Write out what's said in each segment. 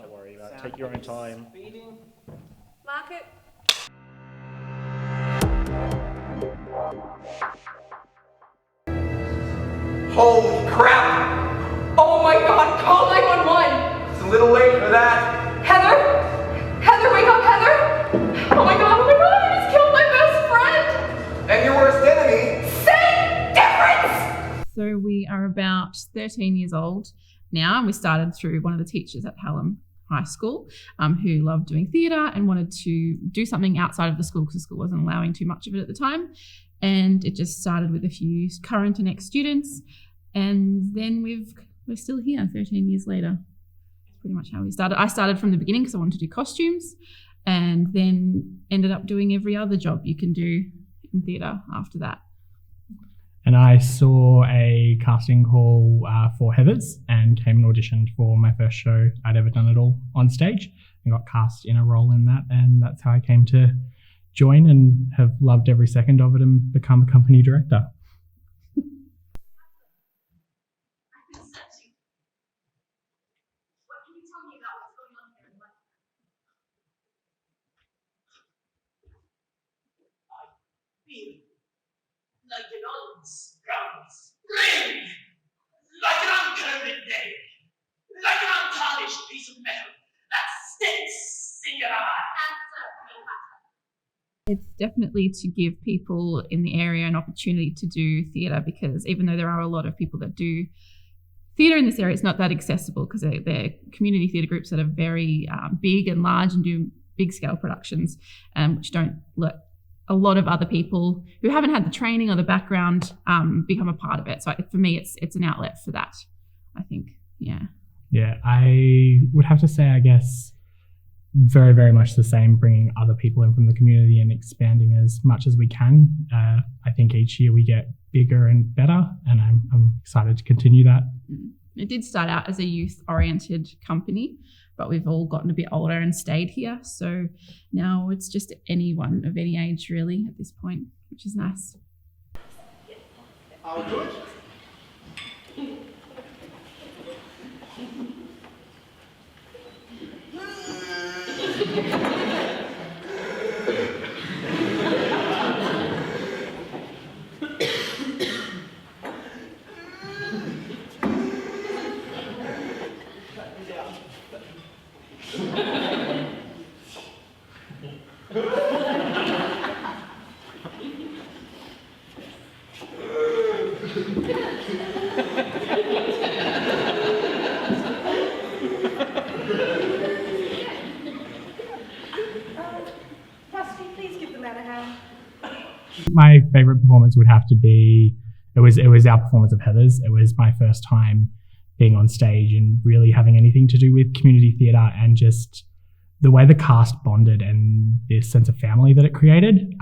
to worry about. Take your own time. Mark it. Holy crap! Oh my god, call 911! It's a little late for that. Heather! Heather, wake up, Heather! Oh my god, I just killed my best friend! And your worst enemy. Same difference! So we are about 13 years old now, and we started through one of the teachers at Hallam High School who loved doing theatre and wanted to do something outside of the school because the school wasn't allowing too much of it at the time. And it just started with a few current and ex-students, and then we're still here 13 years later. That's pretty much how we started. I started from the beginning because I wanted to do costumes, and then ended up doing every other job you can do in theatre after that. And I saw a casting call for Heather's and came and auditioned for my first show I'd ever done at all on stage, and got cast in a role in that, and that's how I came to join and have loved every second of it and become a company director. Like an old scrum spring, like an uncoded day, like an untarnished piece of metal that sticks in your eye. It's definitely to give people in the area an opportunity to do theatre, because even though there are a lot of people that do theatre in this area, it's not that accessible because they're community theatre groups that are very big and large and do big scale productions, which don't let a lot of other people who haven't had the training or the background become a part of it. So for me, it's an outlet for that, I think. Yeah, I would have to say, I guess, very, very much the same, bringing other people in from the community and expanding as much as we can. I think each year we get bigger and better, and I'm excited to continue that. It did start out as a youth-oriented company, but we've all gotten a bit older and stayed here. So now it's just anyone of any age, really, at this point, which is nice. All good? My favourite performance would have to be, it was our performance of Heather's. It was my first time being on stage and really having anything to do with community theatre, and just the way the cast bonded and this sense of family that it created.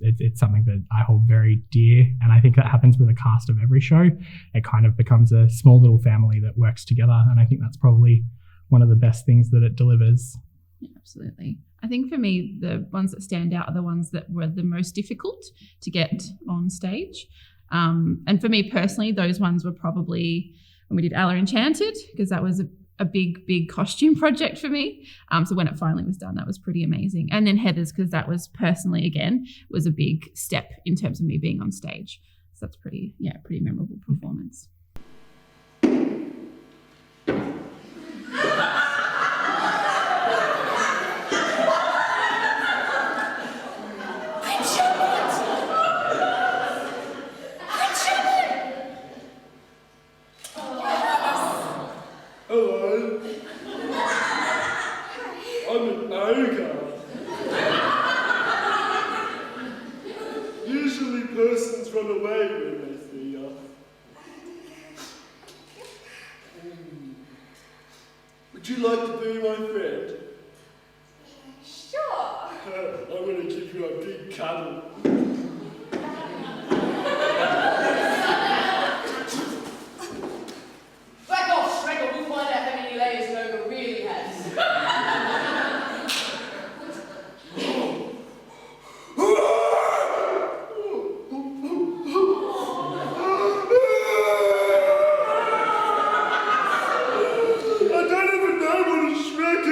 It's something that I hold very dear, and I think that happens with a cast of every show. It kind of becomes a small little family that works together, and I think that's probably one of the best things that it delivers. Yeah, absolutely. I think for me, the ones that stand out are the ones that were the most difficult to get on stage. And for me personally, those ones were probably when we did Ella Enchanted, because that was a big, big costume project for me. So when it finally was done, that was pretty amazing. And then Heather's, because that was personally, again, was a big step in terms of me being on stage. So that's pretty memorable performance. Hello. I'm an ogre. Usually persons run away when they see us. Would you like to be my friend? Sure. I'm going to give you a big cuddle. Back off, Shrek, we'll find out how many layers an ogre really has. I don't even know what a Shrek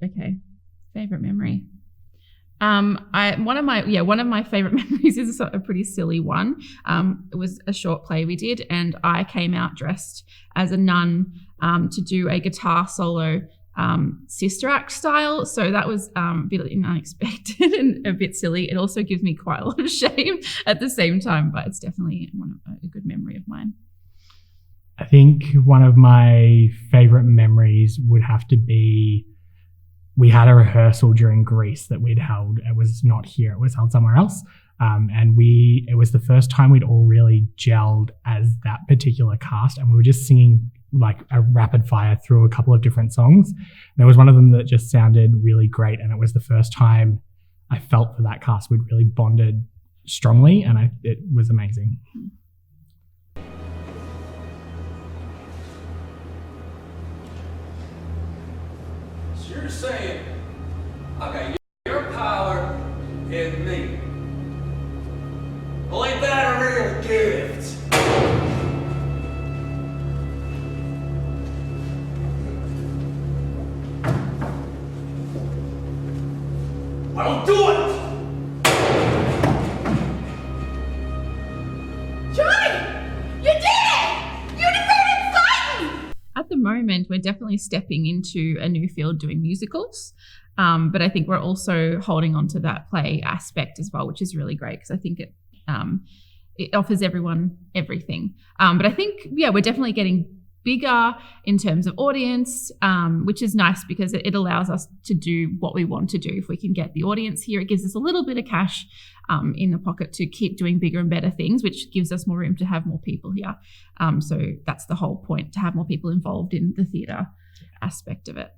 gosh. Okay. Favorite memory. One of my favorite memories is a pretty silly one. It was a short play we did, and I came out dressed as a nun to do a guitar solo, sister act style. So that was a bit unexpected and a bit silly. It also gives me quite a lot of shame at the same time, but it's definitely a good memory of mine. I think one of my favorite memories would have to be, we had a rehearsal during Greece that we'd held. It was not here, it was held somewhere else. It was the first time we'd all really gelled as that particular cast, and we were just singing like a rapid fire through a couple of different songs. And there was one of them that just sounded really great, and it was the first time I felt for that cast. We'd really bonded strongly, and it was amazing. So you're saying, okay, your power in me. Well, ain't that a real gift? I'll do it! At the moment, we're definitely stepping into a new field doing musicals, but I think we're also holding on to that play aspect as well, which is really great because I think it offers everyone everything. But I think, we're definitely getting bigger in terms of audience, which is nice because it allows us to do what we want to do. If we can get the audience here, it gives us a little bit of cash in the pocket to keep doing bigger and better things, which gives us more room to have more people here. So that's the whole point, to have more people involved in the theatre aspect of it.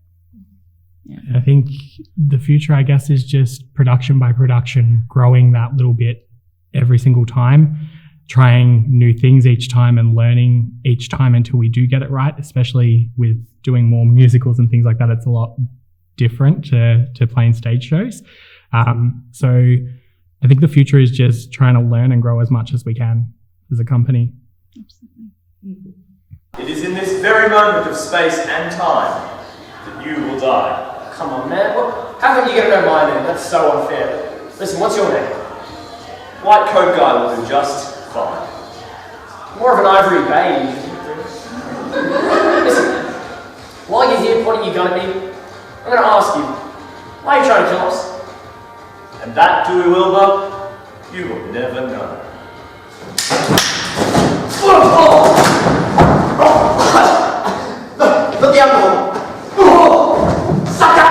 Yeah. I think the future, I guess, is just production by production, growing that little bit every single time, trying new things each time and learning each time until we do get it right, especially with doing more musicals and things like that. It's a lot different to playing stage shows. So I think the future is just trying to learn and grow as much as we can as a company. Absolutely. It is in this very moment of space and time that you will die. Come on, man. How come you get to know my name? That's so unfair. Listen, what's your name? White coat guy will do just fine. More of an ivory beige. Listen, while you're here pointing your gun at me, I'm going to ask you, why are you trying to kill us? And that, Dewey Wilbur, you will never know. Look the other one. Sucker!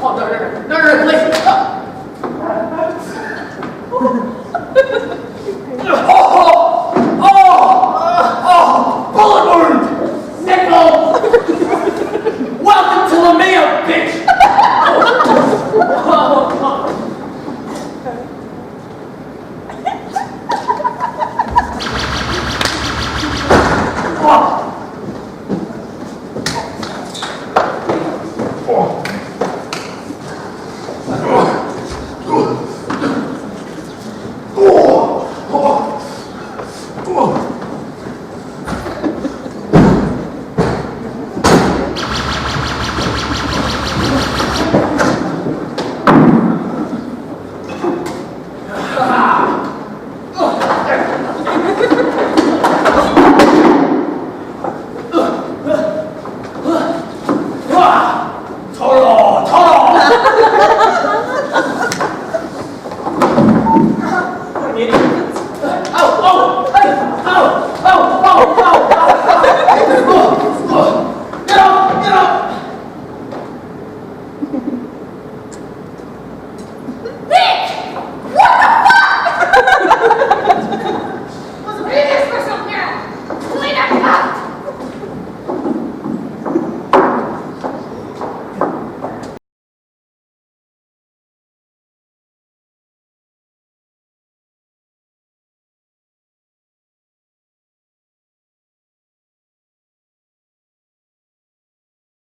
Oh, no, please.